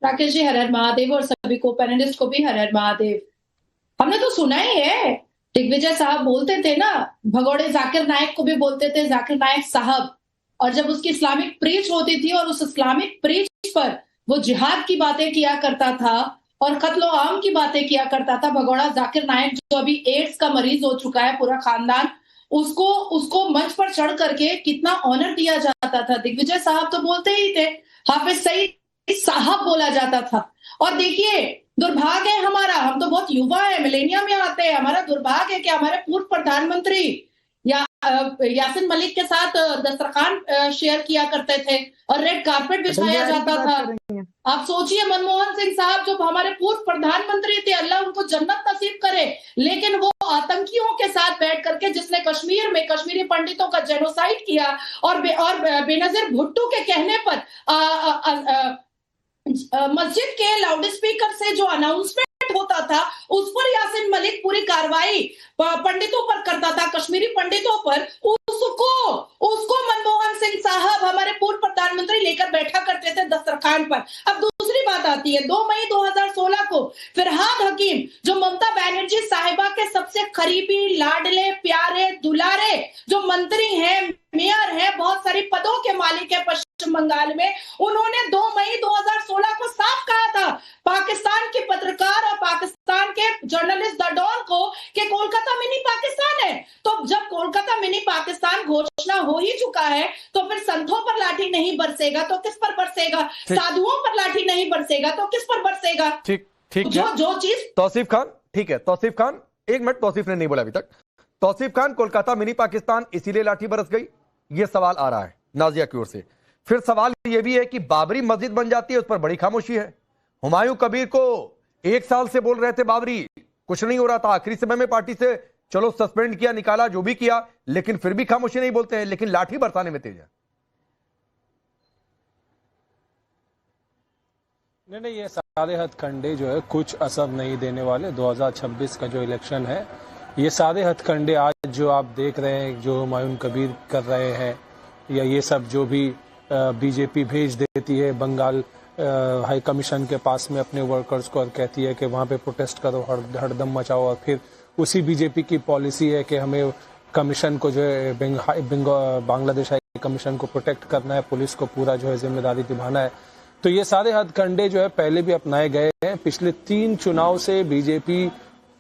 राकेश जी, हर हर महादेव, और सभी को पैनलिस्ट को भी हर हर महादेव। हमने तो सुना ही है, दिग्विजय साहब बोलते थे ना, भगोड़े जाकिर नायक को भी बोलते थे जाकिर नायक साहब। और जब उसकी इस्लामिक प्रीच होती थी और उस इस्लामिक प्रीच पर वो जिहाद की बातें किया करता था और कत्लो आम की बातें किया करता था, भगोड़ा जाकिर नायक जो अभी एड्स का मरीज हो चुका है पूरा खानदान, उसको उसको मंच पर चढ़ करके कितना ऑनर दिया जाता था। दिग्विजय साहब तो बोलते ही थे, हाफिज सईद साहब बोला जाता था। और देखिए, दुर्भाग्य है हमारा, हम तो बहुत युवा है, मिलेनियम में आते हैं, हमारा दुर्भाग्य है कि हमारे पूर्व प्रधानमंत्री या यासिन मलिक के साथ दस्तरखान शेयर किया करते थे और रेड कारपेट बिछाया जाता था। आप सोचिए, मनमोहन सिंह साहब जो हमारे पूर्व प्रधानमंत्री थे, अल्लाह उनको जन्नत नसीब करे, लेकिन वो आतंकियों के साथ बैठ करके जिसने कश्मीर में कश्मीरी पंडितों का जेनोसाइड किया और बेनजीर भुट्टो के कहने पर मस्जिद के लाउड स्पीकर से जो अनाउंसमेंट होता था उस पर यासिन मलिक पूरी कार्रवाई पंडितों पर करता था, कश्मीरी पंडितों पर। उसको मनमोहन सिंह साहब हमारे पूर्व प्रधानमंत्री लेकर बैठा करते थे दस्तरखान पर। अब दूसरी बात आती है, 2 मई 2016 को फिरहाद हकीम जो ममता बनर्जी साहिबा के सबसे करीबी, लाडले, प्यारे, दुलारे जो मंत्री हैं, मेयर है, बहुत सारी पदों के मालिक है पश्चिम बंगाल में, उन्होंने 2 मई 2016 को साफ कहा था पाकिस्तान के पत्रकार और पाकिस्तान के जर्नलिस्ट द डॉन को कि कोलकाता मिनी पाकिस्तान है। तो जब कोलकाता मिनी पाकिस्तान घोषणा हो ही चुका है तो फिर संतों पर लाठी नहीं बरसेगा तो किस पर बरसेगा, साधुओं पर लाठी नहीं बरसेगा तो किस पर बरसेगा। ठीक जो चीज तौसीफ खान, ठीक है तौसीफ खान, एक मिनट, तौसीफ ने नहीं बोला अभी तक। तौसीफ खान, कोलकाता मिनी पाकिस्तान इसीलिए लाठी बरस गई, यह सवाल आ रहा है नाजिया की ओर से। फिर सवाल यह भी है कि बाबरी मस्जिद बन जाती है, उस पर बड़ी खामोशी है। हुमायूं कबीर को 1 साल से बोल रहे थे बाबरी, कुछ नहीं हो रहा था, आखिरी समय में पार्टी से चलो सस्पेंड किया, निकाला, जो भी किया, लेकिन फिर भी खामोशी नहीं बोलते हैं, लेकिन लाठी बरसाने में तेज है। नहीं, ये सारे हथकंडे जो है कुछ असर नहीं देने वाले। 2026 का जो इलेक्शन है, ये सारे हथकंडे आज जो आप देख रहे हैं, जो हुमायूं कबीर कर रहे हैं, या ये सब जो भी बीजेपी भेज देती है बंगाल हाई कमीशन के पास में अपने वर्कर्स को और कहती है कि वहाँ पे प्रोटेस्ट करो, हड़दम मचाओ, और फिर उसी बीजेपी की पॉलिसी है कि हमें कमीशन को जो है बांग्लादेश हाई कमीशन को प्रोटेक्ट करना है, पुलिस को पूरा जो है जिम्मेदारी निभाना है। तो ये सारे हथकंडे जो है पहले भी अपनाए गए हैं। पिछले 3 चुनाव से बीजेपी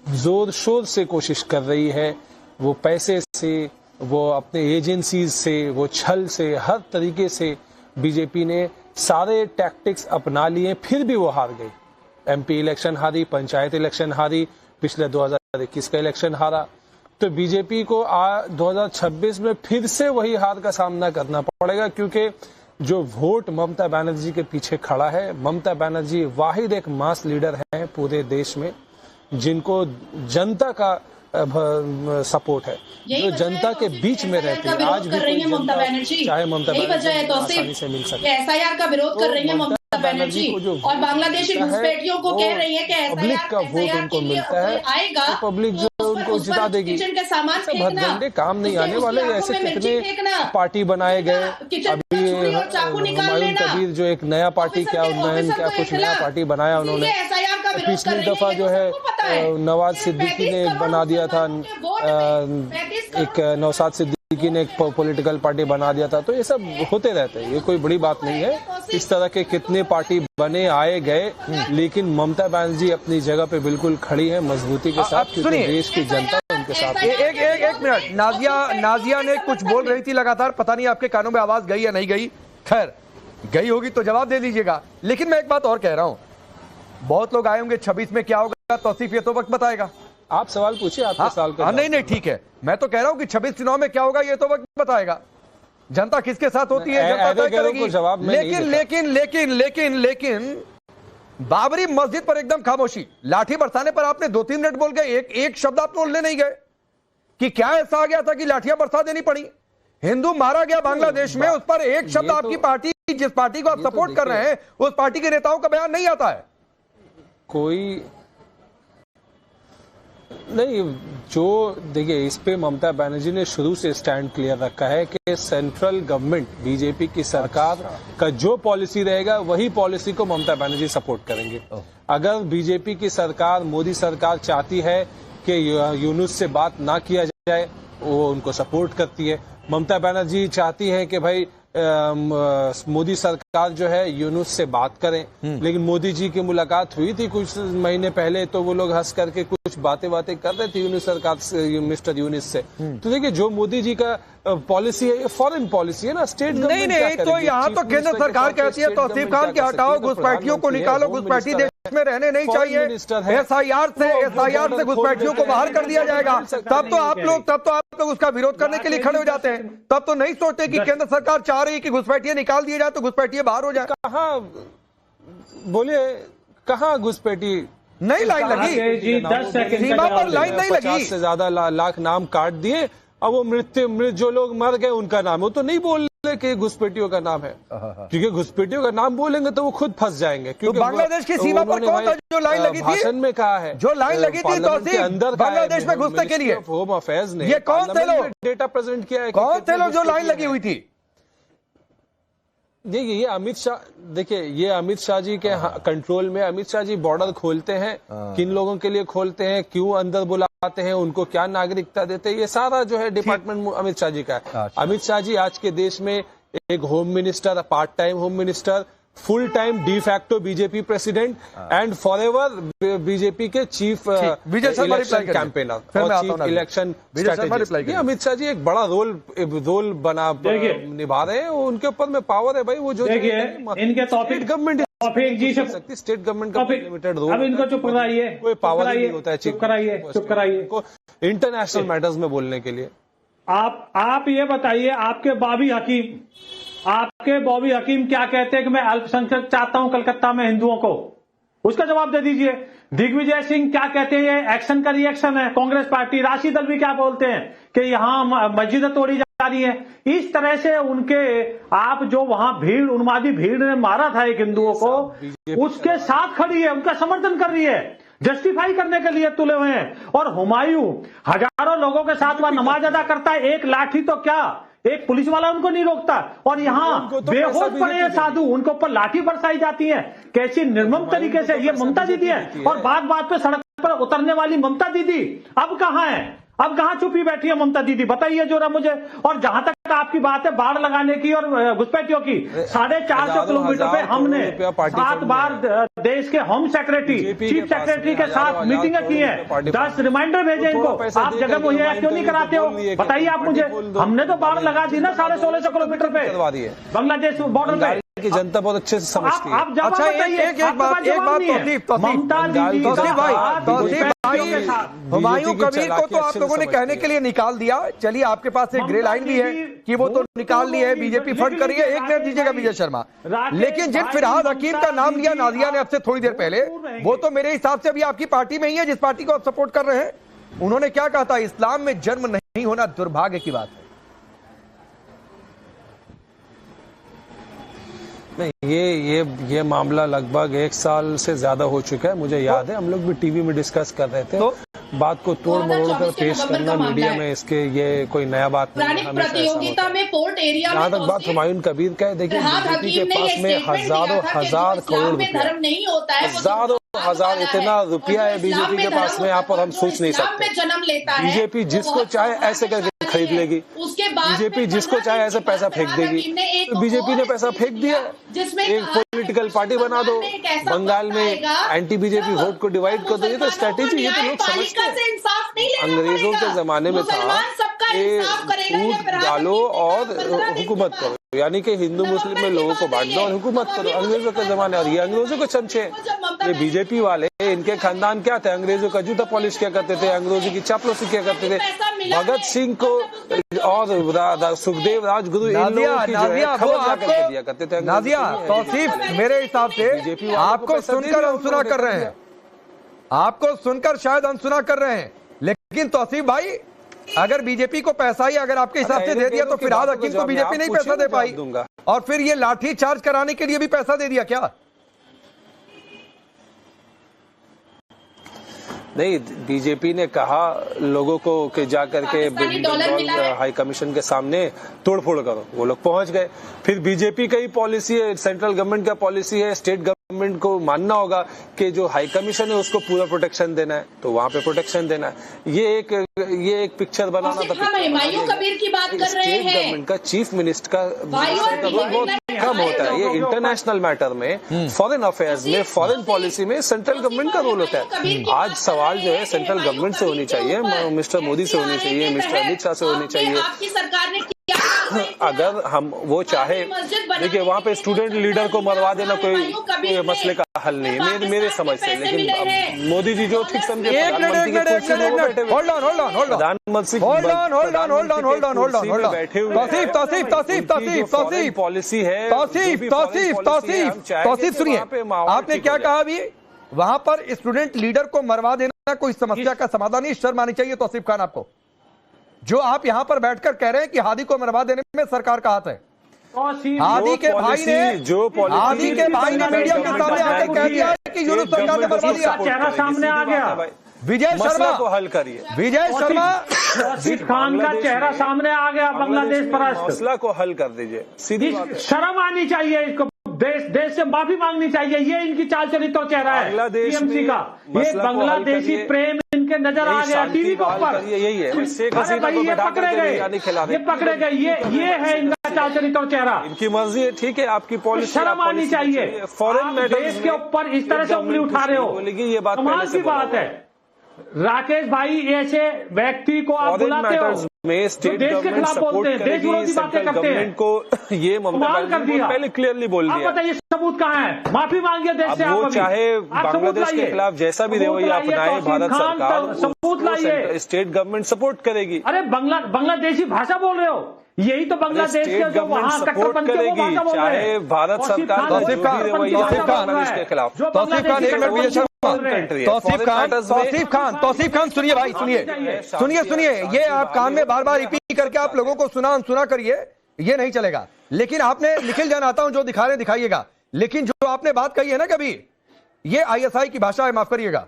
जोर शोर से कोशिश कर रही है, वो पैसे से, वो अपने एजेंसीज से, वो छल से, हर तरीके से बीजेपी ने सारे टैक्टिक्स अपना लिए, फिर भी वो हार गई। एमपी इलेक्शन हारी, पंचायत इलेक्शन हारी, पिछले 2021 का इलेक्शन हारा। तो बीजेपी को 2026 में फिर से वही हार का सामना करना पड़ेगा, क्योंकि जो वोट ममता बनर्जी के पीछे खड़ा है, ममता बनर्जी वाहिद एक मास लीडर है पूरे देश में जिनको जनता का सपोर्ट है, जो जनता के बीच में रहती है। आज भी कोई ममता बनर्जी, चाहे ममता बनर्जी आसानी से मिल सकती है, एसआईआर का विरोध कर रही है ममता बनर्जी और बांग्लादेशी घुसपैठियों को कह रही है कि पब्लिक का वोट उनको मिलता है, तो पब्लिक जो उनको जिता देगी। भरदंडे काम नहीं आने वाले। ऐसे कितने पार्टी बनाए गए, अभी हुमायूं कबीर जो एक नया पार्टी, क्या उन्नयन, क्या कुछ नया पार्टी बनाया उन्होंने। पिछली दफा जो है नवाज सिद्दीकी ने बना दिया था, एक नौशाद सिद्दीकी ने एक पॉलिटिकल पार्टी बना दिया था। तो ये सब होते रहते हैं, ये कोई बड़ी बात नहीं है। इस तरह के कितने पार्टी बने, आए गए, लेकिन ममता बनर्जी अपनी जगह पे बिल्कुल खड़ी है मजबूती के साथ, क्योंकि देश की जनता उनके साथ। एक मिनट, नाजिया ने कुछ बोल रही थी लगातार, पता नहीं आपके कानों में आवाज गई या नहीं गई। खैर, गई होगी तो जवाब दे दीजिएगा। लेकिन मैं एक बात और कह रहा हूं, बहुत लोग आए होंगे 26 में क्या होगा, तौसीफ ये तो वक्त बताएगा। आप सवाल पूछिए, आपके सवाल का नहीं ठीक है, मैं तो कह रहा हूं कि 26 चुनाव में क्या होगा ये तो वक्त बताएगा। जनता किसके साथ होती है, जनता तय करेगी। लेकिन बाबरी मस्जिद पर एकदम खामोशी, लाठी बरसाने पर आपने 2-3 मिनट बोल गए, एक शब्द आप बोलने नहीं गए कि क्या ऐसा आ गया था कि लाठियां बरसा देनी पड़ी। हिंदू मारा गया बांग्लादेश में, उस पर एक शब्द आपकी पार्टी, जिस पार्टी को आप सपोर्ट कर रहे हैं, उस पार्टी के नेताओं का बयान नहीं आता है। कोई नहीं, जो देखिए इस पे ममता बनर्जी ने शुरू से स्टैंड क्लियर रखा है कि सेंट्रल गवर्नमेंट बीजेपी की सरकार का जो पॉलिसी रहेगा वही पॉलिसी को ममता बनर्जी सपोर्ट करेंगे। अगर बीजेपी की सरकार, मोदी सरकार चाहती है कि यूनुस से बात ना किया जाए, वो उनको सपोर्ट करती है। ममता बनर्जी चाहती है कि भाई मोदी सरकार जो है यूनुस से बात करें, लेकिन मोदी जी की मुलाकात हुई थी कुछ महीने पहले, तो वो लोग हंस करके कुछ बातें कर रहे थे यूनुस सरकार से, मिस्टर यूनुस से। तो देखिए जो मोदी जी का पॉलिसी है, ये फॉरेन पॉलिसी है ना, स्टेट गवर्नमेंट नहीं तो यहाँ तो केंद्र सरकार कहती है तौसीफ खान के हटाओ, घुसपैठियों को निकालो, घुसपैठी देश में रहने नहीं चाहिए, एसआईआर से घुसपैठियों को बाहर कर दिया जाएगा। तब तो आप लोग उसका विरोध करने के लिए खड़े हो जाते हैं। तब तो नहीं सोचते कि केंद्र सरकार चाह रही है कि घुसपैठिए निकाल दिए जाए तो घुसपैठिए बाहर हो जाए। कहाँ बोलिए, कहाँ घुसपैठी नहीं लाइन लगी, 10 सेकंड सीमा पर लाइन नहीं लगी। 50 से ज्यादा लाख नाम काट दिए, अब वो मृत जो लोग मर गए उनका नाम, वो तो नहीं बोल रहे कि घुसपैठियों का नाम है, क्योंकि घुसपैठियों का नाम बोलेंगे तो वो खुद फंस जाएंगे। क्योंकि तो बांग्लादेश की सीमा पर कौन था जो लाइन लगी थी? भाषण में कहा है, जो लाइन लगी थी तौसीफ अंदर बांग्लादेश में घुसने के लिए, होम अफेयर्स ने, ये कौन थे लोग, डेटा प्रेजेंट किया है, कौन थे लोग जो लाइन लगी हुई थी? देखिए ये अमित शाह, देखिए ये अमित शाह जी के कंट्रोल में, अमित शाह जी बॉर्डर खोलते हैं, किन लोगों के लिए खोलते हैं, क्यों अंदर बुलाते हैं, उनको क्या नागरिकता देते हैं, ये सारा जो है डिपार्टमेंट अमित शाह जी का है। अमित शाह जी आज के देश में एक home minister, part time home minister, full time de facto BJP president and forever BJP के चीफ इलेक्शन कैंपेनर और chief election strategist. Amit Shah ji एक बड़ा रोल निभा रहे हैं, उनके ऊपर में पावर है भाई। वो जो इनके टॉपिक गवर्नमेंट जी से सकती, स्टेट गवर्नमेंट का लिमिटेड रोल, अब इनको चुप कराइए, कोई पावर नहीं होता है चुप कराइए इंटरनेशनल मैटर्स में बोलने के लिए। आप ये बताइए, आपके बॉबी हकीम क्या कहते हैं कि मैं अल्पसंख्यक चाहता हूं कलकत्ता में हिंदुओं को, उसका जवाब दे दीजिए। दिग्विजय सिंह क्या कहते हैं, ये एक्शन का रिएक्शन है कांग्रेस पार्टी। राशिद अल्वी क्या बोलते हैं कि यहां मस्जिदें तोड़ी जा रही है। इस तरह से उनके, आप जो वहां भीड़, उन्मादी भीड़ ने मारा था एक हिंदुओं को, उसके साथ खड़ी है, उनका समर्थन कर रही है, जस्टिफाई करने के लिए तुले हुए हैं। और हुमायूं हजारों लोगों के साथ वह नमाज अदा करता है, एक लाठी तो क्या, एक पुलिस वाला उनको नहीं रोकता, और यहाँ बेहोश पड़े हैं साधु, उनके ऊपर लाठी बरसाई जाती है। कैसी निर्मम तरीके से ये ममता दीदी है, और बात बात पे सड़क पर उतरने वाली ममता दीदी अब कहाँ है, अब कहाँ छुपी बैठी है ममता दीदी, बताइए जरा मुझे। और जहां तक आपकी बात है बाढ़ लगाने की और घुसपैठियों की, 450 किलोमीटर पे हमने 7 बार देश के होम सेक्रेटरी, चीफ सेक्रेटरी के साथ मीटिंगें की हैं, 10 रिमाइंडर भेजे इनको। आप जगह मुहैया क्यों नहीं कराते हो, बताइए आप मुझे। हमने तो बाढ़ लगा दी ना 1650 किलोमीटर पे बांग्लादेश बॉर्डर पे, की जनता बहुत अच्छे से समझती है। अच्छा एक बात हुमायूं कबीर को तो आप लोगों ने कहने के लिए निकाल दिया, चलिए आपके पास एक ग्रे लाइन भी है कि वो तो निकाल ली है, बीजेपी फंड करी है। एक मिनट दीजिएगा विजय शर्मा, लेकिन जिन फिरहाद हकीम का नाम लिया नाजिया ने अब से थोड़ी देर पहले, वो तो मेरे हिसाब से अभी आपकी पार्टी में ही है जिस पार्टी को आप सपोर्ट कर रहे हैं। उन्होंने क्या कहा था, इस्लाम में जन्म नहीं होना दुर्भाग्य की बात है। नहीं, ये मामला लगभग 1 साल से ज्यादा हो चुका है, मुझे याद है, हम लोग भी टीवी में डिस्कस कर रहे थे। तो बात को तोड़ मरोड़ कर पेश करना मीडिया में, इसके ये कोई नया बात नहीं है। प्रतियोगिता में पोर्ट एरिया जहाँ तक बात हुमायूं कबीर का है, देखिए बीजेपी के पास में हजारों हजार करोड़ रुपया, हजारों हजार इतना रुपया है बीजेपी के पास में, यहाँ पर हम सोच नहीं सकते। बीजेपी जिसको चाहे ऐसे करके खरीद लेगी, बीजेपी जिसको चाहे ऐसे पैसा फेंक देगी। तो बीजेपी ने पैसा फेंक दिया, एक पॉलिटिकल पार्टी बना दो, बंगाल में एंटी बीजेपी वोट को डिवाइड कर दो। ये तो स्ट्रेटेजी, ये तो लोग समझते हैं। अंग्रेजों के जमाने में था कि फूट डालो और हुकूमत करो, यानी कि हिंदू मुस्लिम में लोगों को बांट दो और हुकूमत करो, अंग्रेजों के जमाने। और ये अंग्रेजों के चमचे, ये बीजेपी वाले, इनके खानदान क्या थे, अंग्रेजों का जूता पॉलिश क्या करते थे, अंग्रेजों की चापलूसी क्या करते थे। भगत सिंह को और सुखदेव राजगुरु इन लोगों की जो है खबर जाकर दिया करते थे। नाजिया तौसीफ मेरे हिसाब से आपको सुनकर अनसुना कर रहे हैं, आपको सुनकर शायद अनसुना कर रहे हैं, लेकिन तौसीफ भाई अगर बीजेपी को पैसा ही अगर आपके हिसाब से दे दिया तो फिरहाद हकीम को बीजेपी नहीं पैसा दे पाई, और फिर ये लाठी चार्ज कराने के लिए भी पैसा दे दिया क्या? नहीं, बीजेपी ने कहा लोगों को कि जा करके पाकिस्तानी डॉलर मिला है। हाई कमीशन के सामने तोड़फोड़ करो, वो लोग पहुंच गए। फिर बीजेपी का ही पॉलिसी है, सेंट्रल गवर्नमेंट का पॉलिसी है, स्टेट गवर्नमेंट को मानना होगा कि जो हाई कमीशन है उसको पूरा प्रोटेक्शन देना है, तो वहां पे प्रोटेक्शन देना है। ये एक पिक्चर बनाना था। हुमायूं कबीर की बात कर रहे स्टेट हैं। गवर्नमेंट का चीफ मिनिस्टर का रोल बहुत कम होता है। ये इंटरनेशनल मैटर में, फॉरेन अफेयर्स में, फॉरेन पॉलिसी में सेंट्रल गवर्नमेंट का रोल होता है। आज सवाल जो है सेंट्रल गवर्नमेंट से होनी चाहिए, मिस्टर मोदी से होनी चाहिए, मिस्टर अमित शाह से होनी चाहिए। आपकी सरकार ने अगर हम वो चाहे, देखिए वहाँ पे स्टूडेंट लीडर को मरवा देना कोई मसले का हल नहीं है मेरे समझ से, लेकिन अब मोदी जी जो ठीक समझे प्रधानमंत्री बैठे हुए पॉलिसी है। तौसीफ सुनिए, आपने क्या कहा अभी? वहां पर स्टूडेंट लीडर को मरवा देना कोई समस्या का समाधान नहीं, शर्म आनी चाहिए तौसीफ खान आपको। जो आप यहां पर बैठकर कह रहे हैं कि हादी को मरवा देने में सरकार का हाथ है। हादी के भाई ने मीडिया के सामने आकर कह दिया है कि यूनुस सरकार ने मरवा दिया। चेहरा सामने आ गया। विजय शर्मा को हल करिए। विजय शर्मा तौसीफ खान का चेहरा सामने आ गया। बांग्लादेश पर मसला को हल कर दीजिए, सीधी बात। शर्म आनी चाहिए इसको, देश से माफी मांगनी चाहिए। ये इनकी चाल चलित चेहरा है टीएमसी का। ये बांग्लादेशी प्रेम इनके नजर आ गया टीवी के ऊपर। यही है, अरे भाई ये पकड़े गए, ये है इनका चाल चलित चेहरा। इनकी मर्जी है, ठीक है, आपकी पॉलिसी। शर्म आनी चाहिए। फॉरेन देश के ऊपर इस तरह से उंगली उठा रहे हो, ये बात कमाल की बात है। राकेश भाई, ऐसे व्यक्ति को आप बुलाते हो में स्टेट देश के खिलाफ बोलते हैं, देश विरोधी बातें करते हैं को, ये ममता बनर्जी ने पहले क्लियरली बोल दिया। आप बताइए सबूत कहाँ है? माफी मांगिए देश से। वो चाहे बांग्लादेश के खिलाफ जैसा भी रवैया अपनाए भारत सरकार, सबूत लाइए, स्टेट गवर्नमेंट सपोर्ट करेगी। अरे बांग्लादेशी भाषा बोल रहे हो, यही तो बांग्लादेश के जो वहाँ कट्टरपंथी वो भाषा बोल रहे हैं। चाहे भारत सरकार तौसीफ खान सुनिए भाई, सुनिए। ये आप कान में बार बार रिपीट करके आप लोगों को सुना करिए, ये नहीं चलेगा। लेकिन आपने निखिल जान आता हूं जो दिखा रहे दिखाइएगा, लेकिन जो आपने बात कही है ना कभी, ये आईएसआई की भाषा है, माफ करिएगा।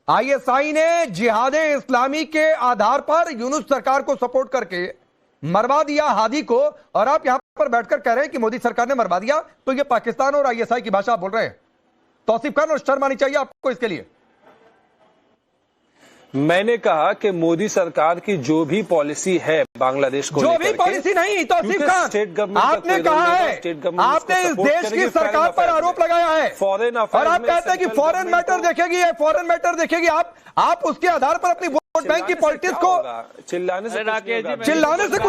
आईएसआई ने जिहादे इस्लामी के आधार पर यूनुस सरकार को सपोर्ट करके मरवा दिया हादी को, और आप यहां पर बैठकर कह रहे हैं कि मोदी सरकार ने मरवा दिया। तो ये पाकिस्तान और आईएसआई की भाषा बोल रहे हैं तौसीफ खान, और शर्म आनी चाहिए आपको इसके लिए। मैंने कहा कि मोदी सरकार की जो भी पॉलिसी है बांग्लादेश को, जो भी पॉलिसी नहीं तौसीफ खान, आपने कहा है, आपने इस देश की सरकार पर आरोप लगाया है फॉरेन और आप कहते हैं कि फॉरेन मैटर देखेगी, फॉरेन मैटर देखेगी। आप उसके आधार पर अपनी वोट बैंक की पॉलिटिक्स को चिल्लाने से कुछ